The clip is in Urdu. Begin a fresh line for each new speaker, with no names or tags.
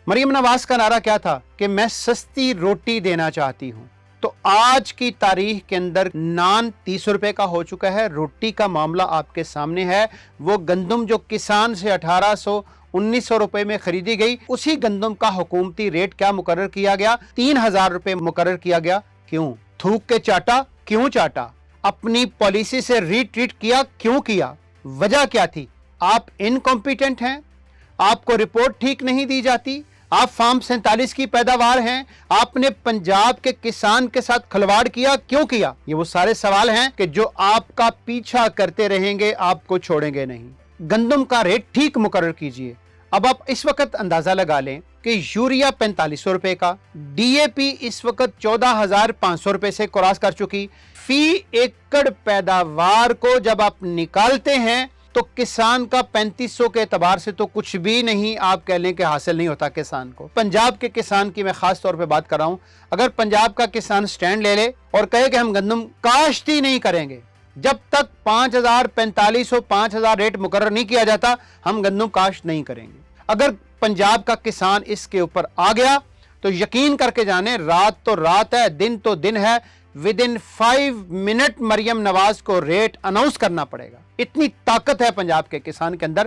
مریم نواز کا نعرہ کیا تھا کہ میں سستی روٹی دینا چاہتی ہوں. تو آج کی تاریخ کے اندر نان 30 روپے کا ہو چکا ہے. روٹی کا معاملہ آپ کے سامنے ہے. وہ گندم جو کسان سے 1800-1900 روپے میں خریدی گئی، اسی گندم کا حکومتی ریٹ کیا مقرر کیا گیا؟ 3000 روپے مقرر کیا گیا. کیوں؟ تھوک کے چاٹا؟ کیوں چاٹا؟ اپنی پالیسی سے ریٹریٹ کیا؟ کیوں کیا؟ وجہ کیا تھی؟ آپ انکمپیٹنٹ ہیں، آپ کو رپورٹ ٹھیک نہیں دی جاتی، آپ فارم 47 کی پیداوار ہیں، آپ نے پنجاب کے کسان کے ساتھ کھلواڑ کیا، کیوں کیا؟ یہ وہ سارے سوال ہیں کہ جو آپ کا پیچھا کرتے رہیں گے، آپ کو چھوڑیں گے نہیں. گندم کا ریٹ ٹھیک مقرر کیجئے. اب آپ اس وقت اندازہ لگا لیں کہ یوریا 4500 روپے کا، ڈی اے پی اس وقت 14,500 روپے سے کراس کر چکی. فی ایکڑ پیداوار کو جب آپ نکالتے ہیں تو کسان کا 3500 کے اعتبار سے تو کچھ بھی نہیں آپ کہہ لیں کہ حاصل نہیں ہوتا کسان کو. پنجاب کے کسان کی میں خاص طور پہ بات کر رہا ہوں. اگر پنجاب کا کسان سٹینڈ لے لے اور کہے کہ ہم گندم کاشت ہی نہیں کریں گے، جب تک 5000 4500 5000 ریٹ مقرر نہیں کیا جاتا، ہم گندم کاشت نہیں کریں گے. اگر پنجاب کا کسان اس کے اوپر آ گیا تو یقین کر کے جانیں، رات تو رات ہے، دن تو دن ہے. ودن 5 منٹ مریم نواز کو ریٹ اناؤنس کرنا پڑے گا. اتنی طاقت ہے پنجاب کے کسان کے اندر.